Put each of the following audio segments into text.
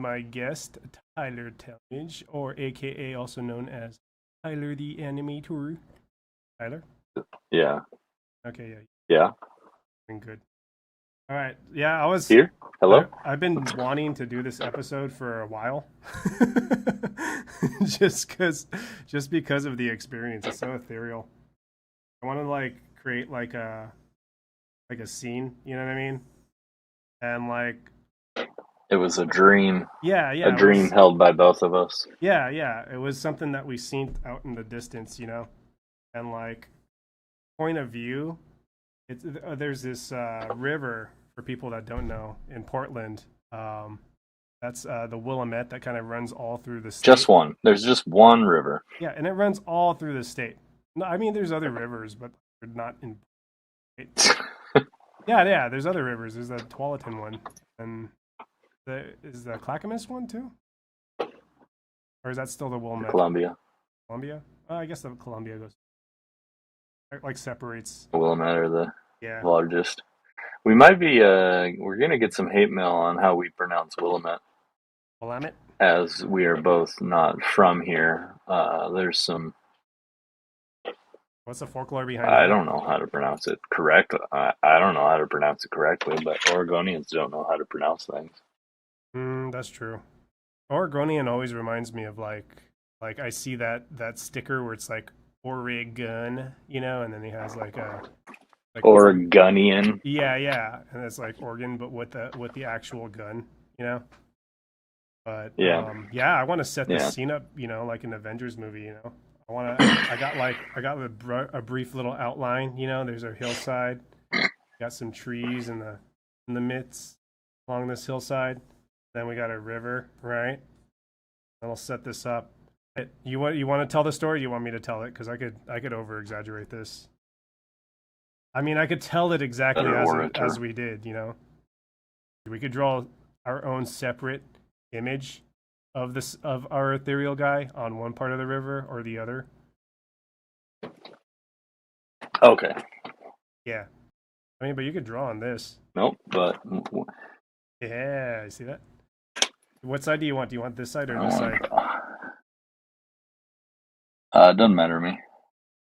my guest, Tyler Talmage, or AKA also known as Tyler the Animator. Tyler? Yeah. Okay, yeah, Yeah. doing good. All right, yeah, I was. Here? I, Hello? I've been wanting to do this episode for a while, just because of the experience. It's so ethereal. I want to like create like a scene. You know what I mean? And like, It was yeah, a yeah, it dream was. held by both of us. Yeah, yeah, it was something that we seen out in the distance. And like point of view, there's this river for people that don't know in Portland. Um, that's the Willamette that kind of runs all through the Just state. one. There's just one river. Yeah, and it runs all through the state. No, I mean there's other rivers, but they're not in. Yeah, yeah. There's other rivers. There's the Tualatin one, and is the Clackamas one too, or is that still the Willamette? Columbia. Columbia? I guess the Columbia goes like separates. Willamette are the Yeah, largest. We might be, we're going to get some hate mail on how we pronounce Willamette, Willamette. as we are both not from here. There's some, What's the folklore behind I that? don't know how to pronounce it correct. I don't know how to pronounce it correctly, but Oregonians don't know how to pronounce things. That's true. Oregonian always reminds me of like I see that sticker where it's like Oregon, and then he has like a like Oregonian. yeah, yeah, and it's like Oregon, but with the actual gun, you know. But Yeah. yeah, I want to set this Yeah. scene up, like an Avengers movie, I got a brief little outline, There's a hillside, got some trees in the midst along this hillside. Then we got a river, right? And I'll set this up. You want to tell the story? Or you want me to tell it? Because I could over exaggerate this. I mean, I could tell it exactly as we did. We could draw our own separate image of our ethereal guy on one part of the river or the other. Okay. Yeah, I mean, but you could draw on this. Nope, but Yeah, you see that? What side do you want? Do you want this side or I this want side? it doesn't matter to me.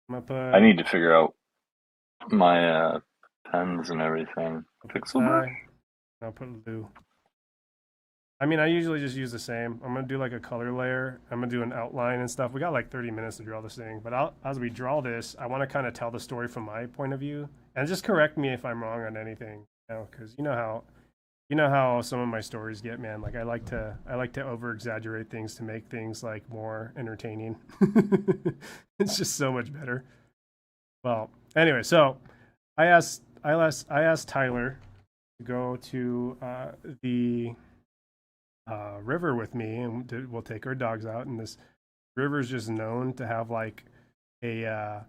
I'm gonna I put need to figure out my pens and everything. Pixel brush? I'll put blue. I mean, I usually just use the same. I'm gonna do like a color layer. I'm gonna do an outline and stuff. We got like 30 minutes to draw this thing, but as we draw this, I want to kind of tell the story from my point of view, and just correct me if I'm wrong on anything, because you know how some of my stories get, man. Like I like to over exaggerate things to make things like more entertaining. It's just so much better. Well, anyway, so I asked Tyler to go to the river with me, and we'll take our dogs out. And this river is just known to have like a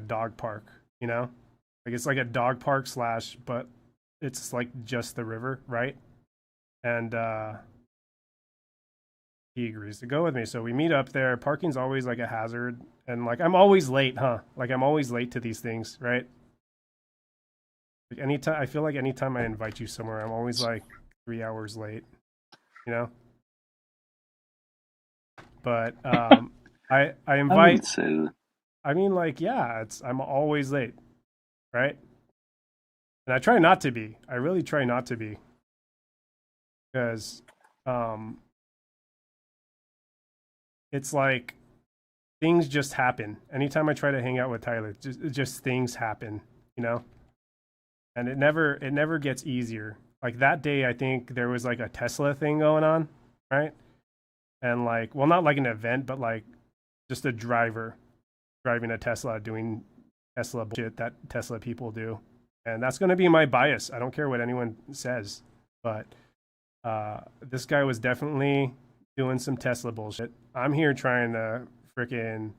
dog park, like it's like a dog park slash, but it's like just the river, right? And he agrees to go with me, so we meet up there. Parking's always like a hazard, and like I'm always late, huh? Like I'm always late to these things, right? Like anytime, I feel like anytime I invite you somewhere, I'm always like 3 hours late, you know. But I I invite. wouldn't say that. I mean, like, yeah, I'm always late, right? And I try not to be. I really try not to be, because it's like things just happen. Anytime I try to hang out with Tyler, just things happen, you know. And it never gets easier. Like that day, I think there was like a Tesla thing going on, right? And like, well, not like an event, but like just a driver driving a Tesla doing Tesla bullshit that Tesla people do. And that's going to be my bias. I don't care what anyone says, but this guy was definitely doing some Tesla bullshit. I'm here trying to freaking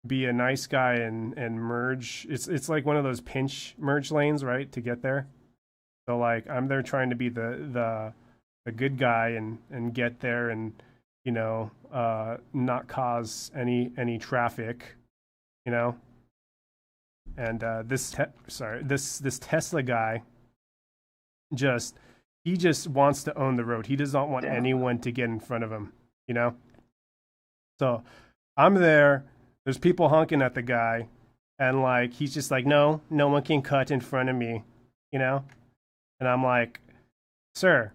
be a nice guy and merge. It's like one of those pinch merge lanes, right, to get there. So like I'm there trying to be the good guy and get there and not cause any traffic, you know. And this Tesla guy just he just wants to own the road. He does not want Damn. anyone to get in front of him, you know? So I'm there. There's people honking at the guy. And like, he's just like, no one can cut in front of me, you know? And I'm like, sir,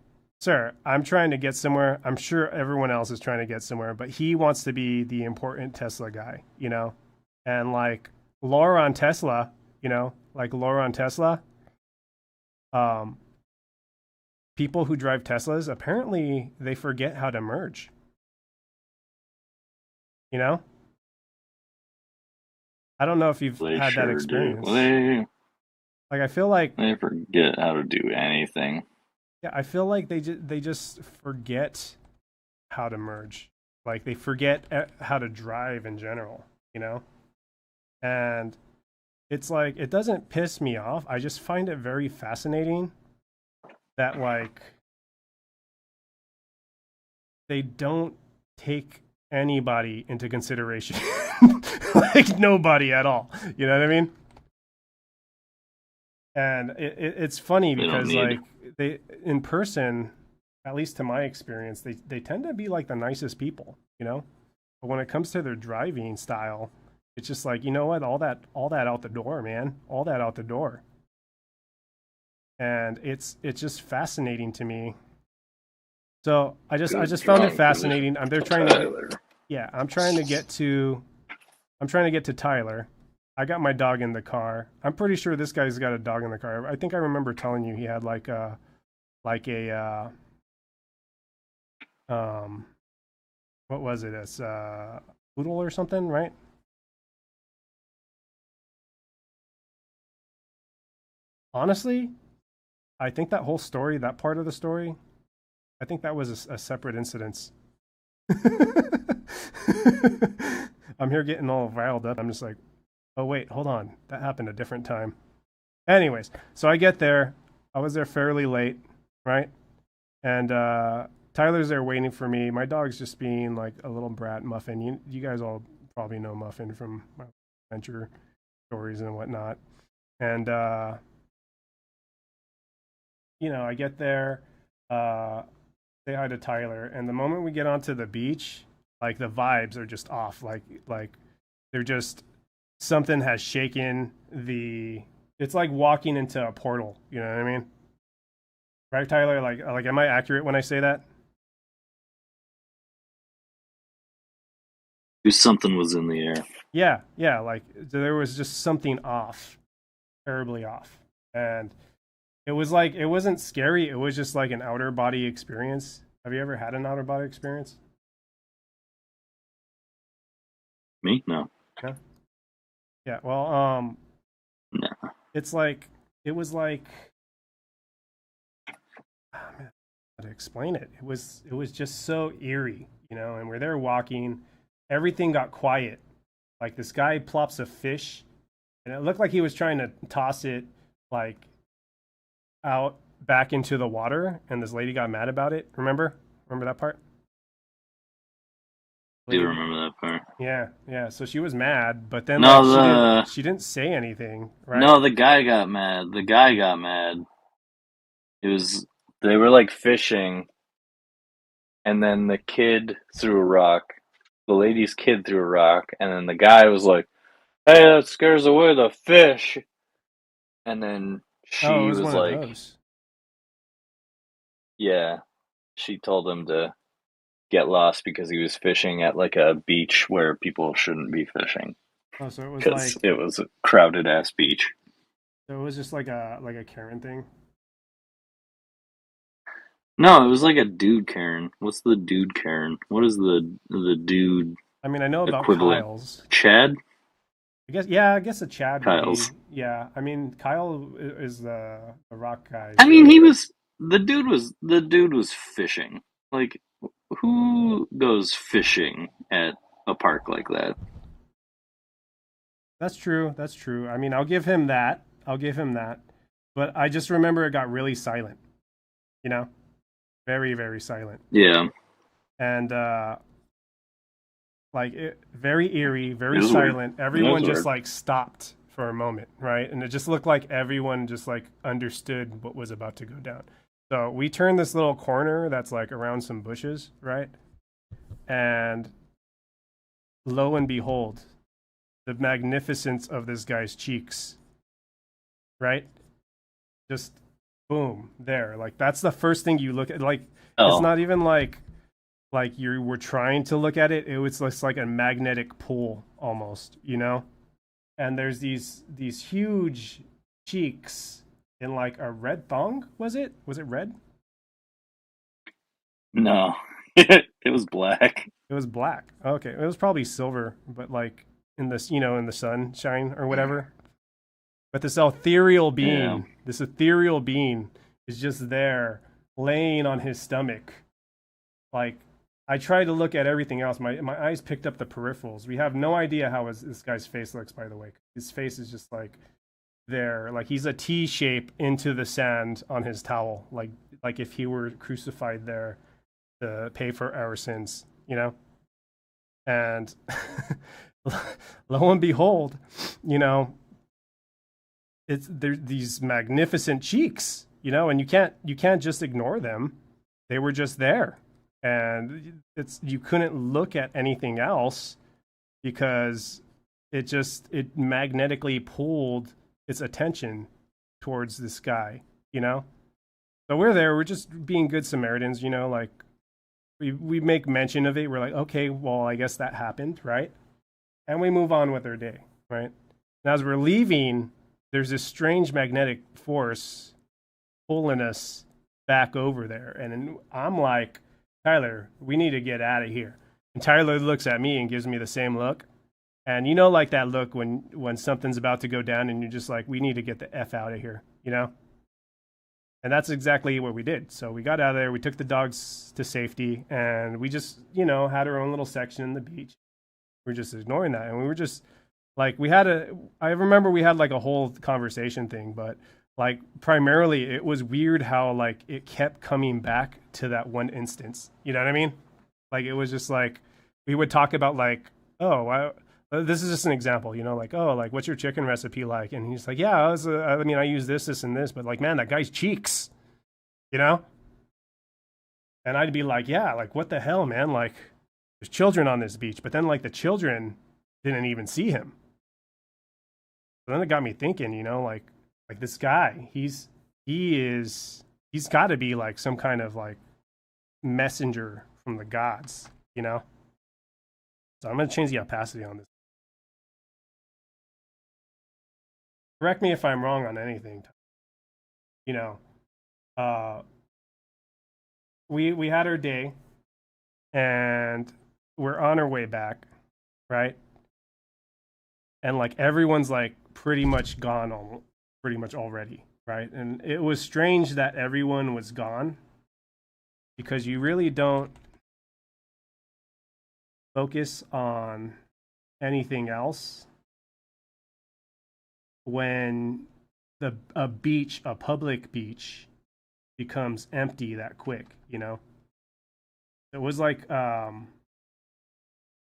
I'm trying to get somewhere. I'm sure everyone else is trying to get somewhere, but he wants to be the important Tesla guy, you know? And like Laura on Tesla, you know, people who drive Teslas, apparently they forget how to merge, you know? I don't know if you've They had that sure experience. do. Like, I feel like They forget how to do anything. yeah, I feel like they just forget how to merge. Like they forget how to drive in general, you know? And it's like it doesn't piss me off. I just find it very fascinating that like they don't take anybody into consideration. Like nobody at all. You know what I mean? And it's funny because like they in person, at least to my experience, they tend to be like the nicest people, you know? But when it comes to their driving style, it's just like, you know what, all that out the door, man. All that out the door. And it's just fascinating to me. So I just found it fascinating. I'm trying to get to Tyler. I got my dog in the car. I'm pretty sure this guy's got a dog in the car. I think I remember telling you he had like a what was it? It's poodle or something, right? Honestly, I think that whole story, that part of the story, I think that was a separate incident. I'm here getting all riled up. I'm just like, oh wait, hold on. That happened a different time. Anyways, so I get there. I was there fairly late, right? And Tyler's there waiting for me. My dog's just being like a little brat, Muffin. You guys all probably know Muffin from my adventure stories and whatnot. And I get there, say hi to Tyler, and the moment we get onto the beach, like the vibes are just off. Like they're just something has shaken the. It's like walking into a portal. You know what I mean? Right, Tyler? Like, am I accurate when I say that? Something was in the air. Yeah. Like there was just something off, terribly off, and it was like it wasn't scary. It was just like an outer body experience. Have you ever had an outer body experience? Me? No. No. Yeah. Well, no. It's like it was like. Oh, man, how to explain it? It was just so eerie, and we're there walking. Everything got quiet. Like this guy plops a fish, and it looked like he was trying to toss it like out back into the water, and this lady got mad about it. Remember that part? I do remember that part. Yeah. So she was mad, but then she didn't say anything, right? No, the guy got mad. They were like fishing, and then the kid threw a rock. The lady's kid threw a rock, and then the guy was like, "Hey, that scares away the fish." And then she was like, those. "Yeah." She told him to get lost because he was fishing at like a beach where people shouldn't be fishing. Oh, so it was because it was a crowded ass beach. So it was just like a Karen thing. No, it was like a dude Karen. What's the dude Karen? What is the dude? I mean, I know about equivalent? Kyle's. Chad? I guess a Chad. Kyle's. Yeah, I mean, Kyle is the rock guy. I mean, the dude was fishing. Like, who goes fishing at a park like that? That's true. I mean, I'll give him that. But I just remember it got really silent. Very, very silent. Yeah. And very eerie, very silent. Weird. Everyone just like stopped for a moment, right? And it just looked like everyone just like understood what was about to go down. So we turn this little corner that's like around some bushes, right? And lo and behold, the magnificence of this guy's cheeks, right? Just boom, there. Like that's the first thing you look at. Like it's Oh, not even like you were trying to look at it. It was just like a magnetic pull almost, you know? And there's these huge cheeks in like a red thong, was it? Was it red? no. It was black. It was black. Okay. It was probably silver, but like in this, in the sunshine or whatever. But Yeah. this ethereal being is just there laying on his stomach. Like I tried to look at everything else. My eyes picked up the peripherals. We have no idea how this guy's face looks, by the way. His face is just like there, like he's a T shape into the sand on his towel, like if he were crucified there to pay for our sins, you know. And lo and behold, you know, it's there these magnificent cheeks, and you can't just ignore them. They were just there, and it's you couldn't look at anything else because it magnetically pulled its attention towards this guy, you know. So we're there, we're just being good Samaritans, like we make mention of it. We're like, okay, well, I guess that happened, right? And we move on with our day, right? And as we're leaving, there's this strange magnetic force pulling us back over there. And then I'm like, Tyler, we need to get out of here. And Tyler looks at me and gives me the same look. And like that look when something's about to go down and you're just like, we need to get the F out of here, you know? And that's exactly what we did. So we got out of there, we took the dogs to safety, and we just, had our own little section in the beach. We were just ignoring that. And we were just like, I remember we had like a whole conversation thing, but like primarily it was weird how like it kept coming back to that one instance. You know what I mean? Like it was just like, we would talk about like, oh, this is just an example, like, oh, like, what's your chicken recipe like? And he's like, yeah, I use this, and this, but like, man, that guy's cheeks, you know? And I'd be like, yeah, like, what the hell, man? Like, there's children on this beach, but then like the children didn't even see him. So then it got me thinking, like this guy, he's got to be like some kind of like messenger from the gods, you know? So I'm going to change the opacity on this. Correct me if I'm wrong on anything. You know, uh, we had our day, and we're on our way back, right? And like everyone's like pretty much gone, pretty much already, right? And it was strange that everyone was gone because you really don't focus on anything else when a public beach becomes empty that quick, It was like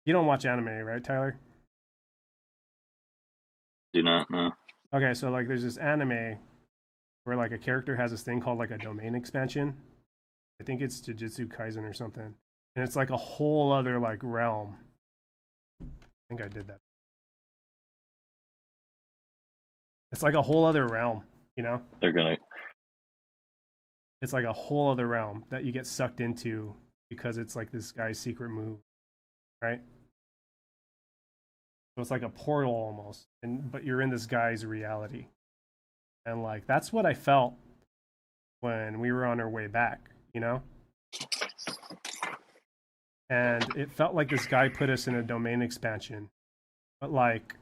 you don't watch anime, right, Tyler? Do not know. Okay, so like there's this anime where like a character has this thing called like a domain expansion. I think it's Jujutsu Kaisen or something. And it's like a whole other like realm. I think I did that. It's like a whole other realm, They're gonna. It's like a whole other realm that you get sucked into because it's like this guy's secret move, right? So it's like a portal almost, but you're in this guy's reality. And like that's what I felt when we were on our way back, And it felt like this guy put us in a domain expansion. But like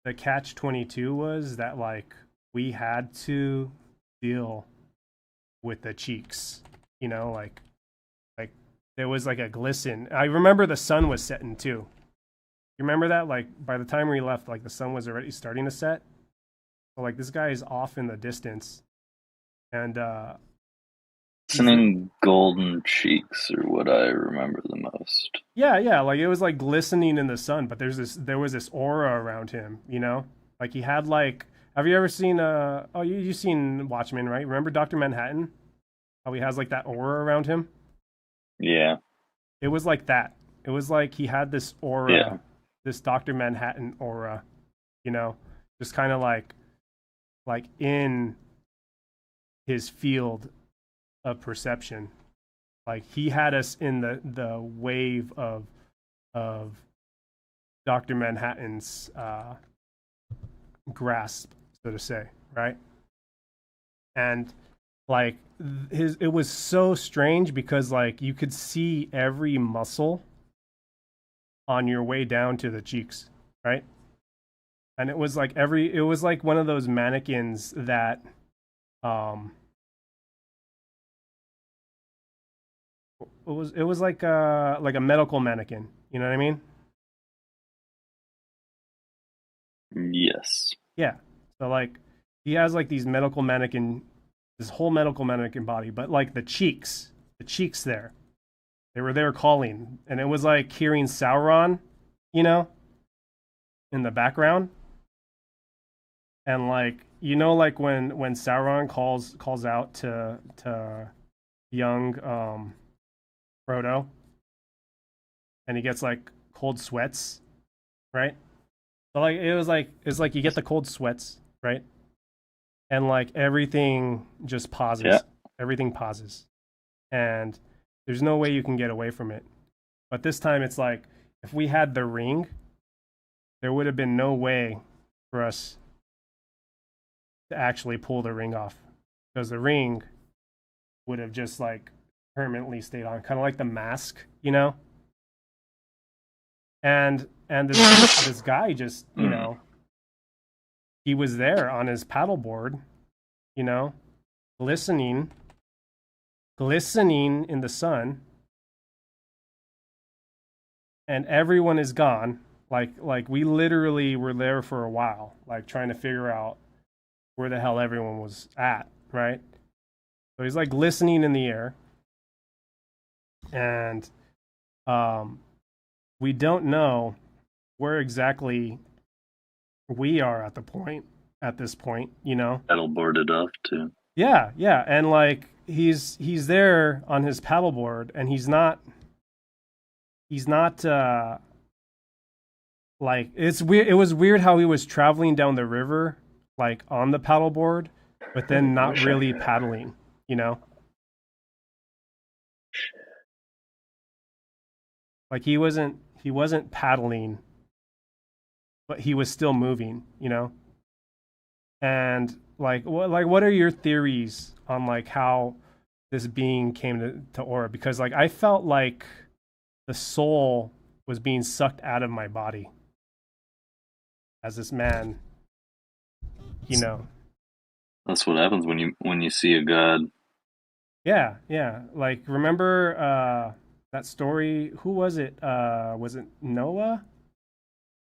the catch 22 was that like we had to deal with the cheeks, like there was like a glisten. I remember the sun was setting too. You remember that? Like by the time we left, like the sun was already starting to set. So like this guy is off in the distance, and Glistening golden cheeks are what I remember the most. yeah, like it was like glistening in the sun, but there was this aura around him, Like he had like, have you ever seen you've seen Watchmen, right? Remember Dr. Manhattan? How he has like that aura around him. Yeah. It was like that. It was like he had this Yeah. aura, this Dr. Manhattan aura, you know, just kind of like in his field of perception. Like he had us in the wave of Dr. Manhattan's grasp, so to say, right? And like it was so strange because like you could see every muscle on your way down to the cheeks, right? And it was like it was like one of those mannequins that um it was like a medical mannequin, you know what I mean? Yes. Yeah. So like he has like these medical mannequin, this whole medical mannequin body, but like the cheeks there, they were there calling, and it was like hearing Sauron, you know, in the background, and like like when Sauron calls out to young Frodo, and he gets like cold sweats, right? So like it's like you get the cold sweats, right? And like everything just Yeah. pauses. Everything pauses. And there's no way you can get away from it. But this time it's like if we had the ring, there would have been no way for us to actually pull the ring off because the ring would have just like permanently stayed on, kind of like the mask, you know? And this guy just, he was there on his paddleboard, you know, glistening in the sun, and everyone is gone. Like we literally were there for a while, like trying to figure out where the hell everyone was at, right? So he's like glistening in the air, and we don't know where exactly we are at this point, you know? That'll board it off too. Yeah, yeah, and like he's there on his paddleboard, and he's not like it's weird. It was weird how he was traveling down the river like on the paddleboard, but then not really paddling, you know? Like he wasn't paddling, but he was still moving, you know? And what are your theories on like how this being came to Aura? Because like I felt like the soul was being sucked out of my body as this man, you know. That's what happens when you see a god. Yeah, yeah. Like remember that story? Who was it Noah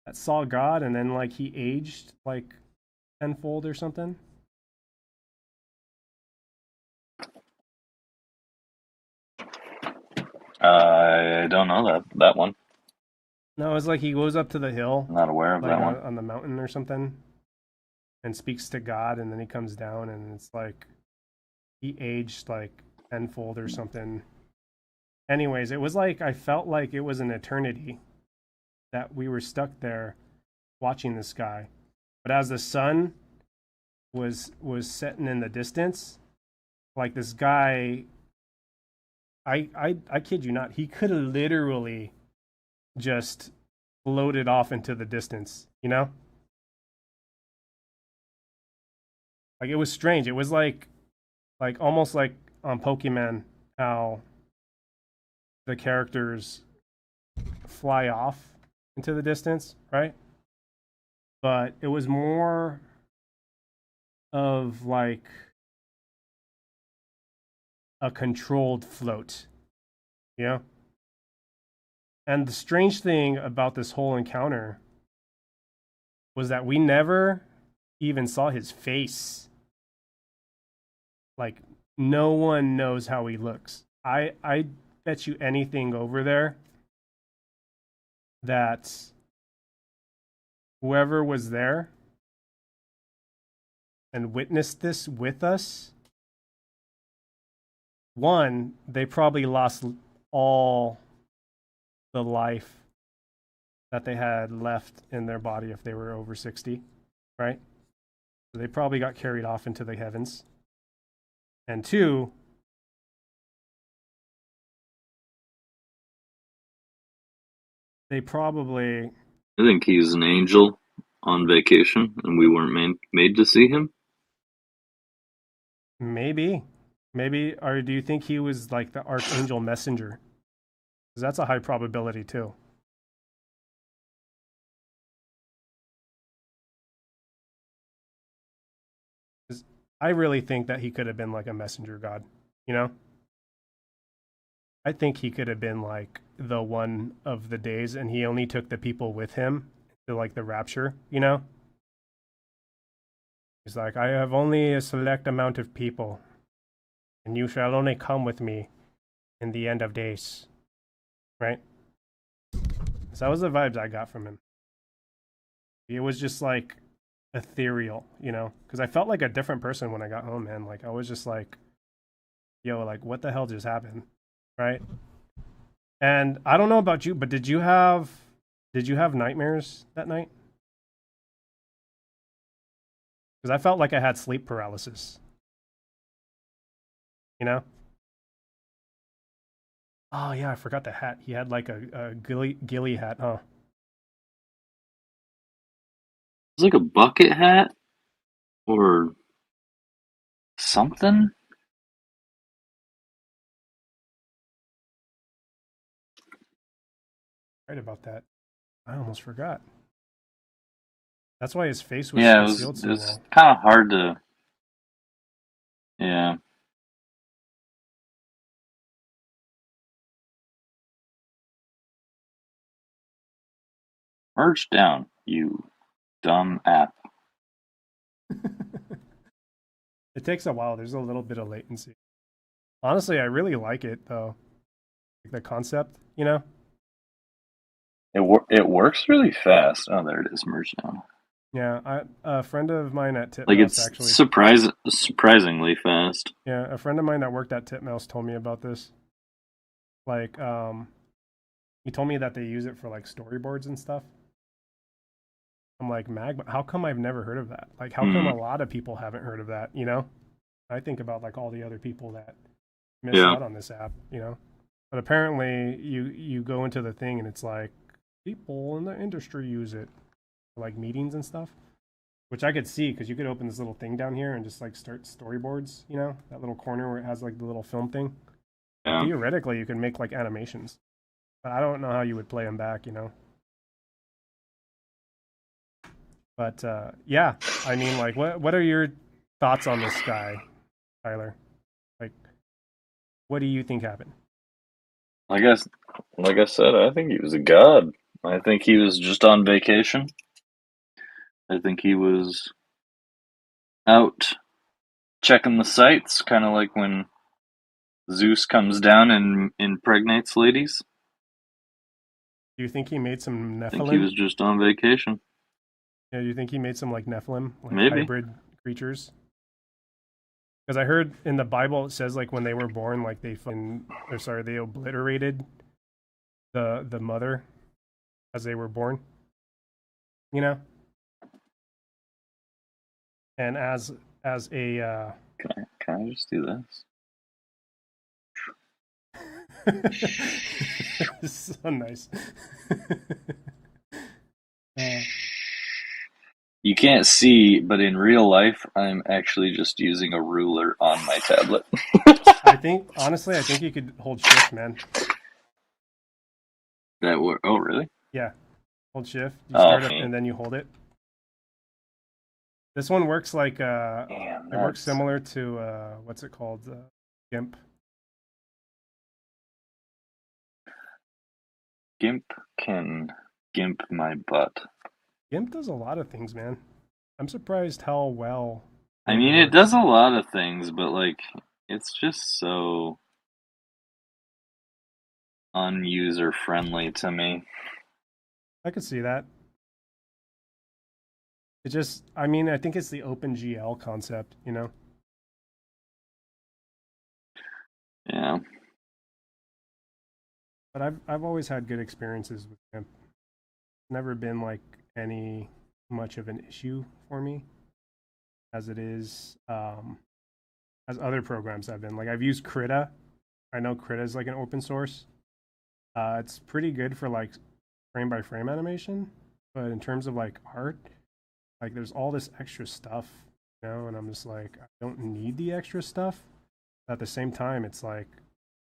that saw God and then like he aged like tenfold or something? I don't know that one. No, it's like he goes up to the hill, I'm not aware of like that one. on the mountain or something, and speaks to God, and then he comes down, and it's like he aged like tenfold or something. Anyways, it was like I felt like it was an eternity that we were stuck there watching this guy. But as the sun was setting in the distance, like this guy, I kid you not, he could have literally just floated off into the distance, you know? Like it was strange. It was like almost like on Pokemon how the characters fly off into the distance, right? But it was more of like a controlled float, you know? And the strange thing about this whole encounter was that we never even saw his face. Like no one knows how he looks. I bet you anything over there that whoever was there and witnessed this with us one, they probably lost all the life that they had left in their body if they were over 60, right? So they probably got carried off into the heavens. And two, they probably... I think he's an angel on vacation, and we weren't made to see him. Maybe, or do you think he was like the archangel messenger? Because that's a high probability too. I really think that he could have been like a messenger god, you know? I think he could have been like the one of the days, and he only took the people with him to like the rapture, you know? He's like, I have only a select amount of people, and you shall only come with me in the end of days, right? So that was the vibes I got from him. It was just like ethereal, you know? Because I felt like a different person when I got home, man. Like I was just like, yo, like what the hell just happened, right? And I don't know about you, but did you have nightmares that night? Because I felt like I had sleep paralysis. You know? Oh yeah, I forgot the hat. He had like a ghillie hat, huh? It's like a bucket hat or something. Right about that. I almost forgot. That's why his face was Yeah, concealed it so was well. kind of hard to. Yeah. Merge down, you dumb app. It takes a while. There's a little bit of latency. Honestly, I really like it though. Like the concept, you know? It works really fast. Oh, there it is. Merge down. Yeah, a friend of mine at Like Titmouse it's actually. surprisingly fast. Yeah, a friend of mine that worked at Titmouse told me about this. Like, he told me that they use it for like storyboards and stuff. I'm like, Magma, how come I've never heard of that? Like, how come a lot of people haven't heard of that, you know? I think about like all the other people that missed Yeah. out on this app, you know? But apparently you go into the thing and it's like people in the industry use it for like meetings and stuff, which I could see because you could open this little thing down here and just like start storyboards, you know, that little corner where it has like the little film thing. Yeah. Theoretically, you can make like animations, but I don't know how you would play them back, you know? But yeah, I mean, like, what are your thoughts on this guy, Tyler? Like, what do you think happened? I guess, like I said, I think he was a god. I think he was just on vacation. I think he was out checking the sights, kind of like when Zeus comes down and impregnates ladies. Do you think he made some I think he Nephilim? was just on vacation. Yeah, do you think he made some like Nephilim, like Maybe. hybrid creatures? Because I heard in the Bible it says like when they were born, like they obliterated the mother as they were born. You know, and as a Can I just do this? so nice. You can't see, but in real life, I'm actually just using a ruler on my tablet. I think you could hold shift, man. Oh, really? Yeah, hold shift. You start up Okay. and then you hold it. This one works like Damn, it works similar to what's it called? GIMP. GIMP can GIMP my butt. GIMP does a lot of things, man. I'm surprised how well I GIMP mean, it works. does a lot of things, but like, it's just so unuser friendly to me. I could see that. It just, I mean, I think it's the OpenGL concept, you know? Yeah, But I've always had good experiences with GIMP. Never been like any much of an issue for me as it is as other programs have been. Like I've used Krita. I know Krita is like an open source. It's pretty good for like frame by frame animation, but in terms of like art, like there's all this extra stuff, and I'm just like, I don't need the extra stuff. But at the same time, it's like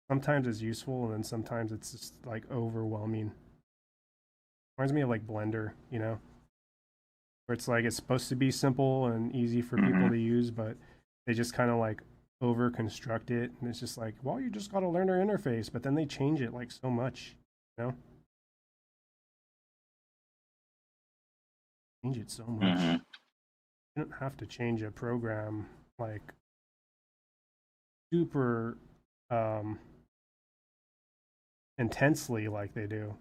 sometimes it's useful, and then sometimes it's just like overwhelming. Reminds me of like Blender, where it's like it's supposed to be simple and easy for people to use, but they just kind of like over construct it, and it's just like, well, you just got to learn their interface, but then they change it like so much, you know change it so much. Mm-hmm. You don't have to change a program like super um intensely like they do,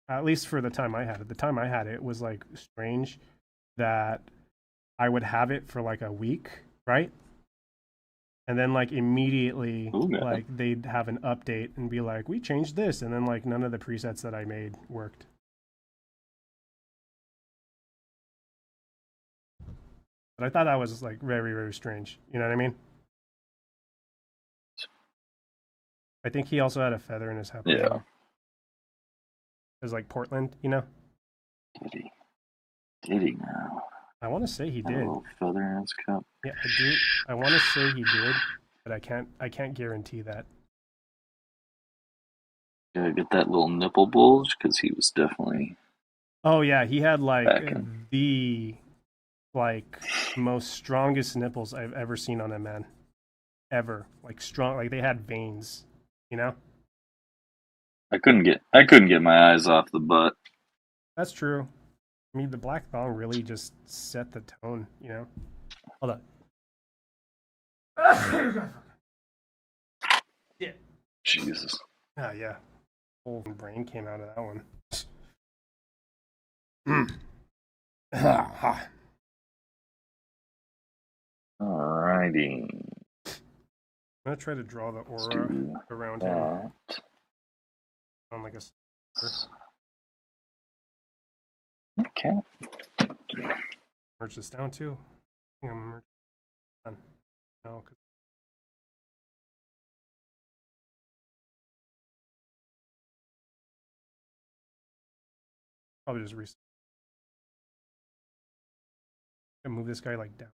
at least for the time I had it. The time I had it was like strange that I would have it for like a week, right? And then like immediately, Ooh, yeah. like they'd have an update and be like, we changed this, and then like none of the presets that I made worked. But I thought that was like very, very strange. You know what I mean? I think he also had a feather in his hat. Yeah. It was like Portland, Did he? Did he now? I want to say he Had a did. little feather in his cup. Yeah, I do. I want to say he did, but I can't guarantee that. Gotta get that little nipple bulge because he was definitely. Oh yeah, he had like Backing. the like most strongest nipples I've ever seen on a man. Ever. Like strong, like they had veins, you know? I couldn't get my eyes off the butt. That's true. I mean, the black thong really just set the tone, Hold on. Yeah. Jesus. Oh, yeah. Whole brain came out of that one. Mm. Alrighty. I'm gonna try to draw the aura around him on like a. Okay. Merge this down too. I think I'm merging down. No, probably just reset. And move this guy like down.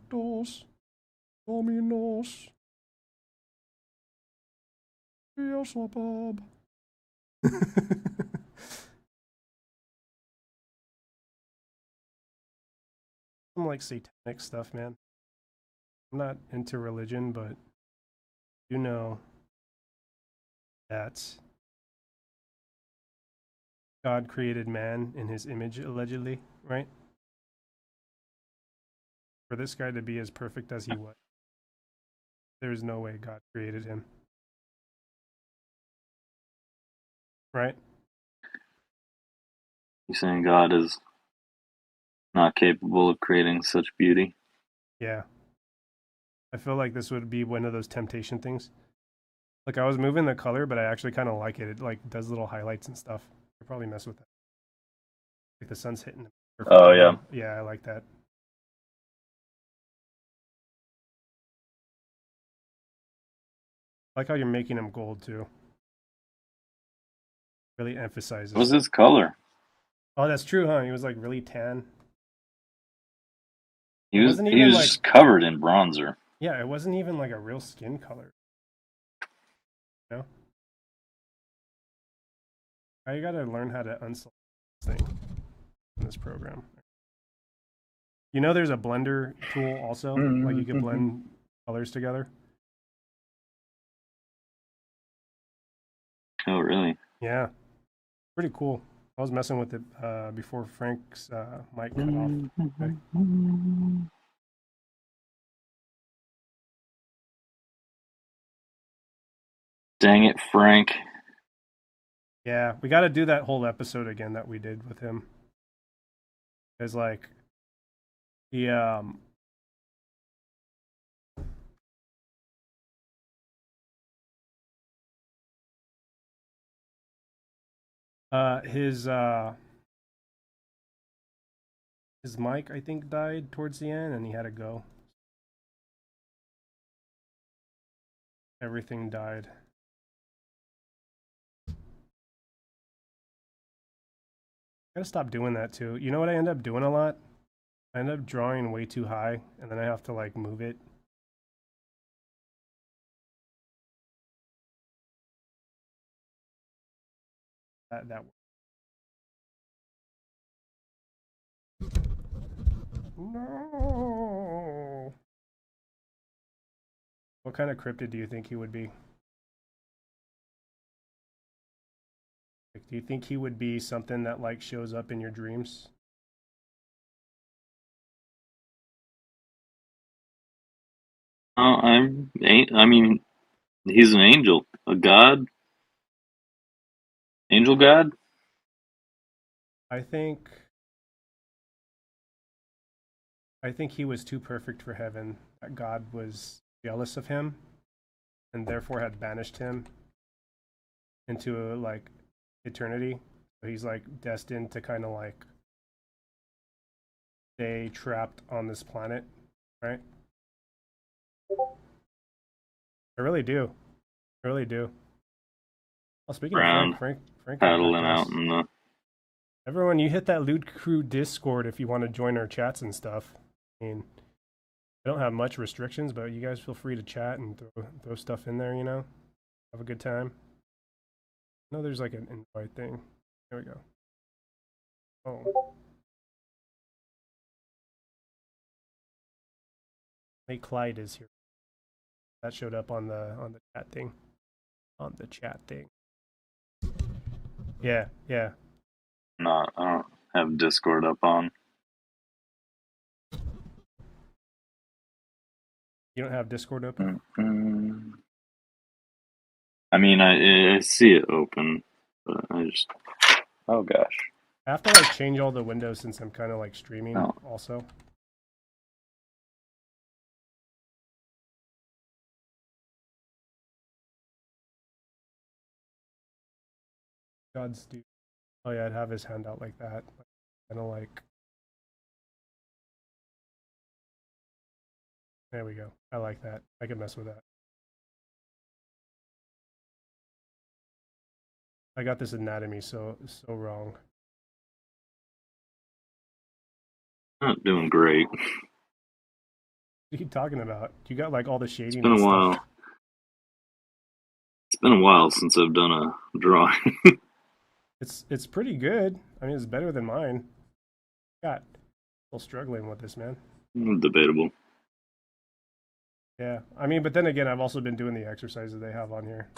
Dos dominos. Beelzebub. Some like satanic stuff, man. I'm not into religion, but you know that God created man in his image, allegedly, right? For this guy to be as perfect as he was, there's no way God created him. Right? You saying God is not capable of creating such beauty? Yeah. I feel like this would be one of those temptation things. Like I was moving the color, but I actually kind of like it. It like does little highlights and stuff. I probably mess with that. Like the sun's hitting. Oh yeah. Yeah, I like that. I like how you're making him gold too. Really emphasizes. What was his color? Oh, that's true, huh? He was like really tan. He was just covered in bronzer. Yeah, it wasn't even like a real skin color. You know? I gotta learn how to unselect this thing in this program. There's a blender tool also. Like you can blend colors together. Oh, really? Yeah. Pretty cool. I was messing with it before Frank's mic cut off. Okay. Dang it, Frank. Yeah, we got to do that whole episode again that we did with him. Because, like, He uh his uh his mic I think died towards the end and he had to go. Everything died. Gotta stop doing that too. You know what I end up doing a lot? I end up drawing way too high and then I have to like move it. That no. What kind of cryptid do you think he would be? Like, do you think he would be something that like shows up in your dreams? I mean, he's an angel, a god, angel god. I think I think he was too perfect for heaven. That God was jealous of him and therefore had banished him into like eternity. So he's like destined to kind of like stay trapped on this planet, right? I really do. I really do. Well, speaking of Around Frank got back paddling to out us. in the. Everyone, you hit that Loot Crew Discord if you want to join our chats and stuff. I mean, I don't have much restrictions, but you guys feel free to chat and throw stuff in there, you know? Have a good time. I know there's like an invite thing. There we go. Oh. Hey, Clyde is here. That showed up on the chat thing. On the chat thing. Yeah, yeah. Not. I don't have Discord up on. You don't have Discord open? Mm-hmm. I mean, I see it open, but I just. Oh gosh. I have to like change all the windows since I'm kind of like streaming No. also. God's dude. Oh yeah, I'd have his hand out like that. Kind of like. There we go. I like that. I can mess with that. I got this anatomy so wrong. Not doing great. What are you talking about? You got like all the It's shading been and a stuff. while. It's been a while since I've done a drawing. It's pretty good. I mean, it's better than mine. God, still struggling with this, man. Debatable. Yeah, I mean, but then again, I've also been doing the exercises they have on here.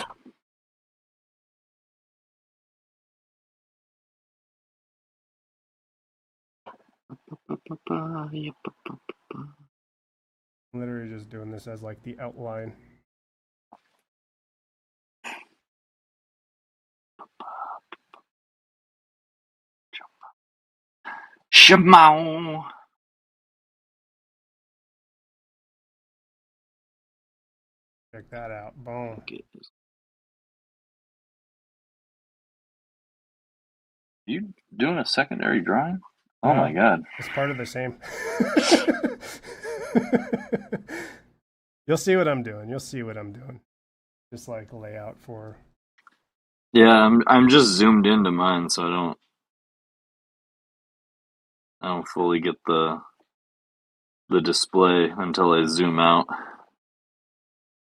I'm literally just doing this as like the outline. Shimao. Check that out. Boom. You doing a secondary drawing? Oh my No, god. it's part of the same. You'll see what I'm doing. You'll see what I'm doing. Just like layout for. Yeah, I'm just zoomed into mine, so I don't fully get the display until I zoom out.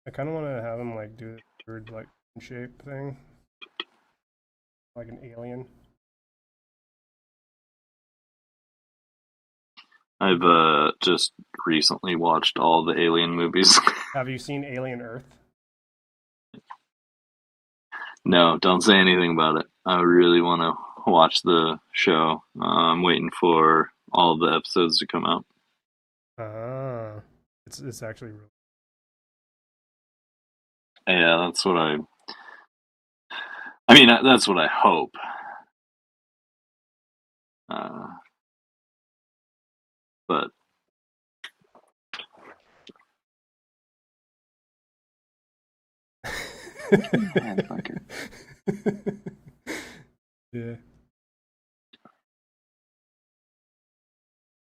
I kind of want to have him like do a weird like shape thing, like an alien. I've just recently watched all the Alien movies. Have you seen Alien Earth? No, don't say anything about it. I really want to watch the show. I'm waiting for all the episodes to come out. Ah, it's actually really. Yeah, that's what I mean, that's what I hope. But Man, fucker. Yeah.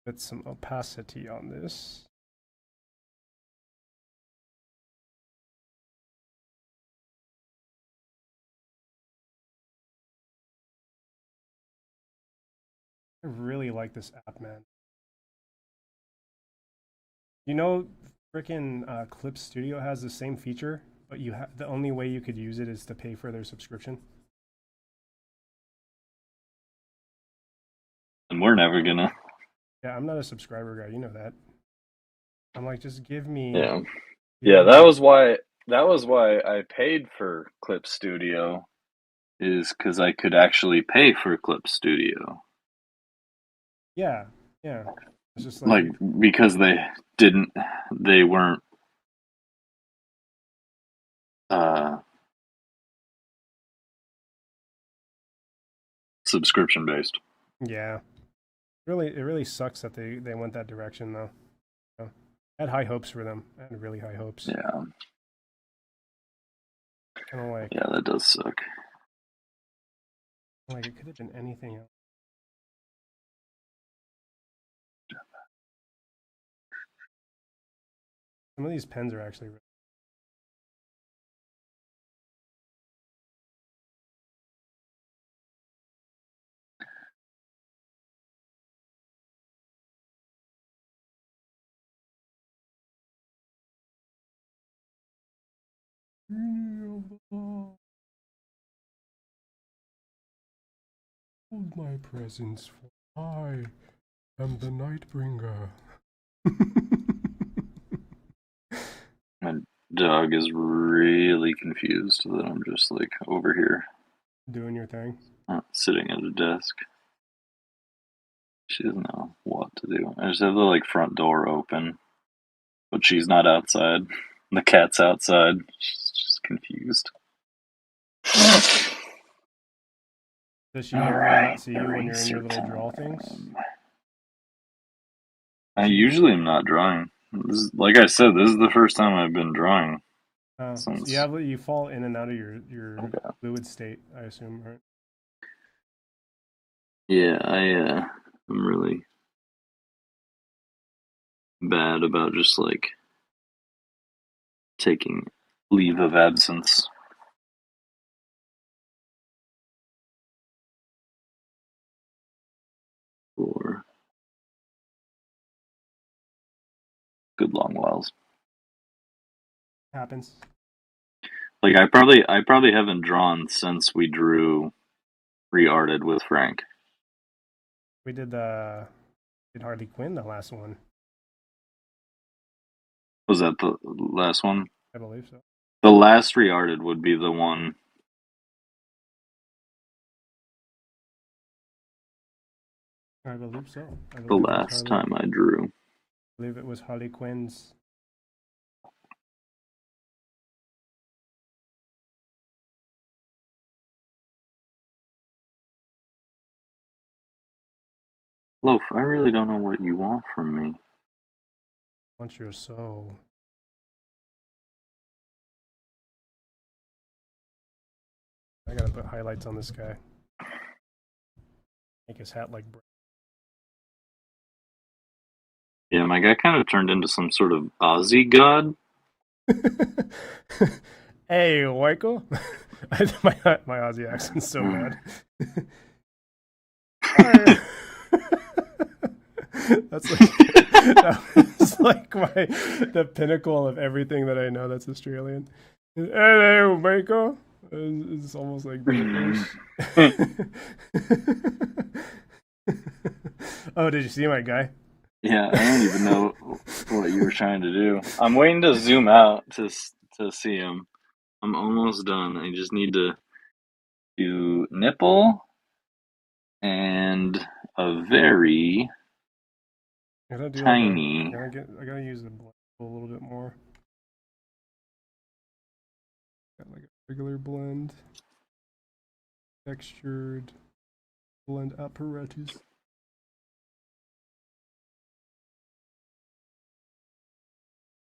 Put some opacity on this. I really like this app, man. You know, freaking Clip Studio has the same feature, but the only way you could use it is to pay for their subscription. And we're never gonna. Yeah, I'm not a subscriber guy. You know that. I'm like, just give me. Yeah. Give Yeah, me that was why. That was why I paid for Clip Studio, is because I could actually pay for Clip Studio. Yeah, yeah. It's just like Like, because they weren't uh subscription based. yeah. It really sucks that they went that direction though. You know? I had high hopes for them. I had really high hopes. Yeah. Kind of Yeah, that does suck. like it could have been anything else. Some of these pens are actually hold my presence, for I am the Nightbringer. My dog is really confused that I'm just like over here Doing your thing. sitting at a desk. She doesn't know what to do. I just have the like front door open, but she's not outside. The cat's outside. She's just confused. Does she normally not see you when you're in your little draw things? I usually am not drawing. Like I said, this is the first time I've been drawing So since. you fall in and out of your Okay. fluid state, I assume, right? Yeah, I'm really bad about just like taking leave of absence. For good long whiles. Happens. Like I probably haven't drawn since we drew Rearted with Frank. We did Harley Quinn the last one, Was that the last one? I believe so. The last Rearted would be the one. I believe so. I The believe it was last time I drew. I believe it was Harley Quinn's. Loaf, I really don't know what you want from me. Want your soul. I gotta put highlights on this guy. Make his hat like. Yeah, my guy kind of turned into some sort of Aussie god. Hey, Michael. my Aussie accent's so bad. That's like the pinnacle of everything that I know that's Australian. Hello, Michael. It's almost like British. Oh, did you see my guy? Yeah, I don't even know what you were trying to do. I'm waiting to zoom out to see him. I'm almost done. I just need to do nipple and a very I gotta do tiny. I gotta use the blend a little bit more. Got like a regular blend, textured blend apparatus.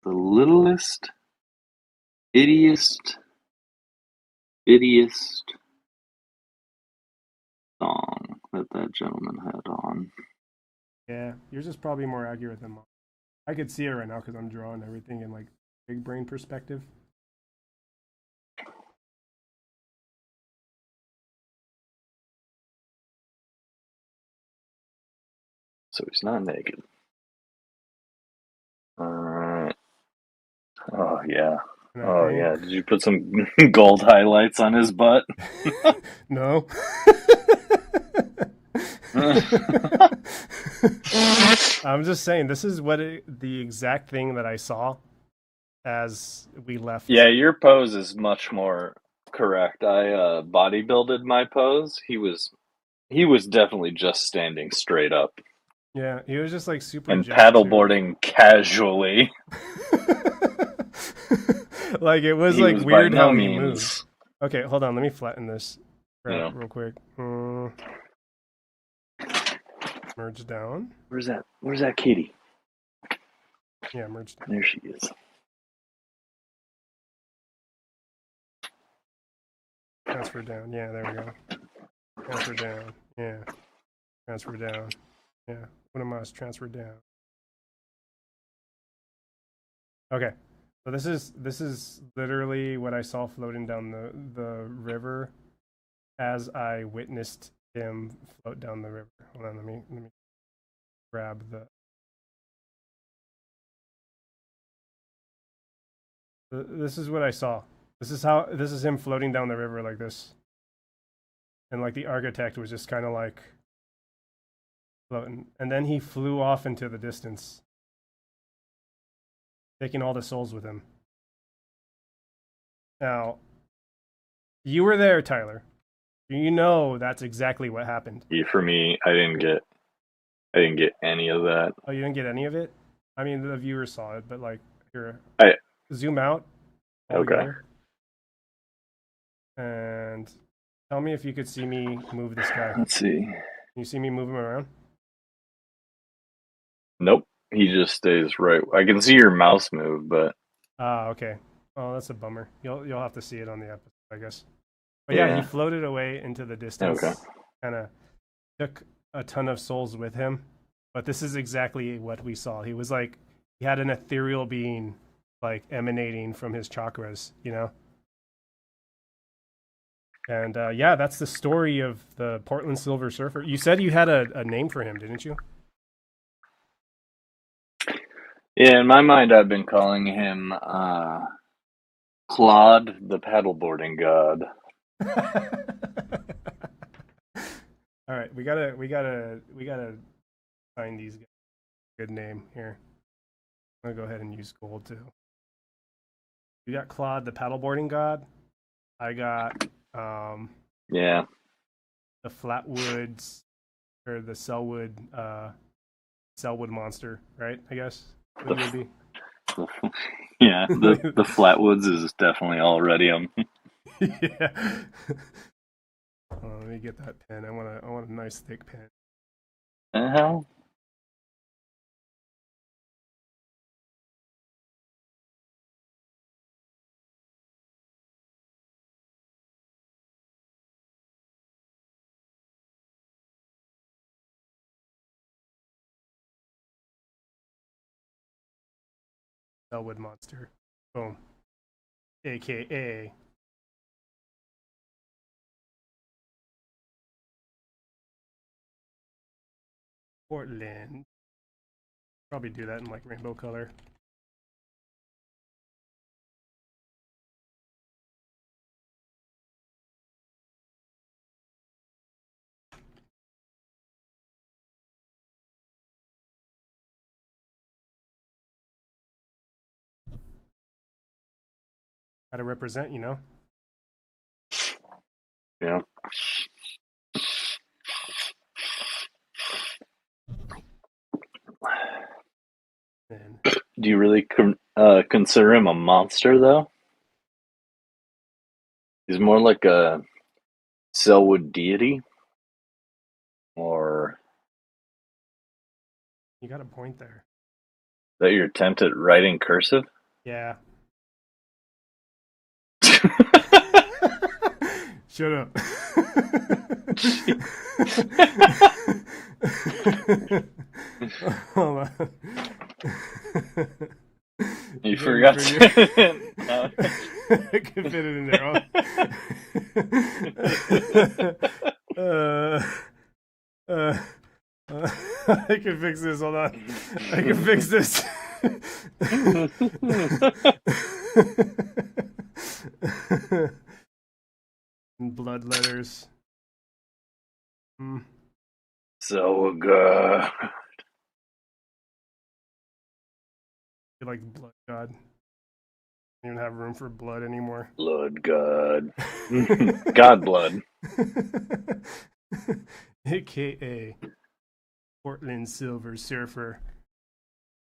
The littlest, ittiest shittiest thong that gentleman had on. Yeah, yours is probably more accurate than mine. I could see it right now because I'm drawing everything in like big brain perspective. So he's not naked. Alright. Oh, yeah. Oh, yeah. Did you put some gold highlights on his butt? No. I'm just saying, this is the exact thing that I saw as we left. Yeah, your pose is much more correct. I bodybuilded my pose. He was definitely just standing straight up. Yeah, he was just like super and jacked paddleboarding casually. Like it was He like was weird by no how he means, moved. Okay, hold on, let me flatten this Yeah. real quick. Merge down. Where's that kitty? Yeah, merge down. There she is. Transfer down. Yeah, there we go. Transfer down. Yeah. Transfer down. Yeah. What am I? Transfer down. Okay. So this is literally what I saw floating down the river as I witnessed him float down the river. Hold on, let me grab this is what I saw. This is him floating down the river like this. And like the architect was just kind of like floating. And then he flew off into the distance, taking all the souls with him. Now, you were there, Tyler. You know that's exactly what happened. For me, I didn't get any of that. Oh, you didn't get any of it? I mean, the viewers saw it, but like, here, zoom out. Okay. And tell me if you could see me move this guy. Let's see. Can you see me move him around? Nope. He just stays right. I can see your mouse move, but Okay. Oh, that's a bummer. You'll have to see it on the episode, I guess. But yeah, he floated away into the distance. Okay. Kind of took a ton of souls with him. But this is exactly what we saw. He was like, he had an ethereal being like emanating from his chakras, you know? And yeah, that's the story of the Portland Silver Surfer. You said you had a name for him, didn't you? Yeah, in my mind, I've been calling him Claude, the paddleboarding god. All right, we gotta find these guys. Good name here. I'm gonna go ahead and use gold too. We got Claude, the paddleboarding god. I got yeah, the Flatwoods or the Selwood monster, right? I guess what would it be? Yeah, the Flatwoods is definitely already Yeah. Let me get that pen. I want a nice thick pen. The hell? Selwood monster. Boom. AKA Portland. Probably do that in like rainbow color. Gotta represent, you know? Yeah. And do you really consider him a monster, though? He's more like a Selwood deity, or you got a point there. Is that your attempt at writing cursive? Yeah. Shut up. Hold on. You forgot to. No. I can fit it in there. I can fix this. Hold on. I can fix this. Blood letters. So good. You're like blood god. Don't even have room for blood anymore. Blood god. God blood. AKA Portland Silver Surfer.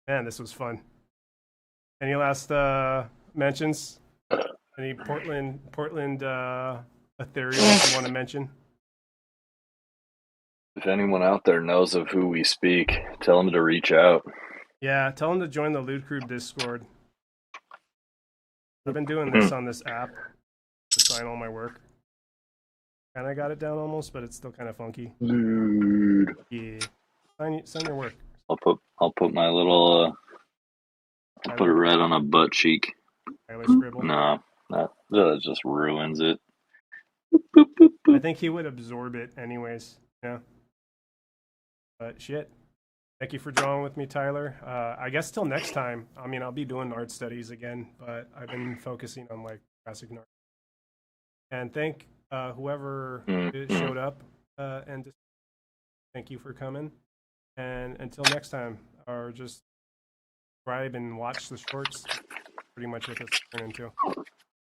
Man, this was fun. Any last mentions? Any Portland ethereals you want to mention? If anyone out there knows of who we speak, tell them to reach out. Yeah, tell them to join the Loot Crew Discord. I've been doing this on this app to sign all my work. And I got it down almost, but it's still kind of funky. Dude. Yeah. Sign your work. I'll put my little I'll put it right on a butt cheek. Tyler Scribble. No, that just ruins it. I think he would absorb it anyways. Yeah. But shit. Thank you for drawing with me, Tyler. I guess till next time. I mean, I'll be doing art studies again, but I've been focusing on like classic art. And thank whoever showed up and thank you for coming. And until next time, or just subscribe and watch the shorts. Pretty much what this turned into.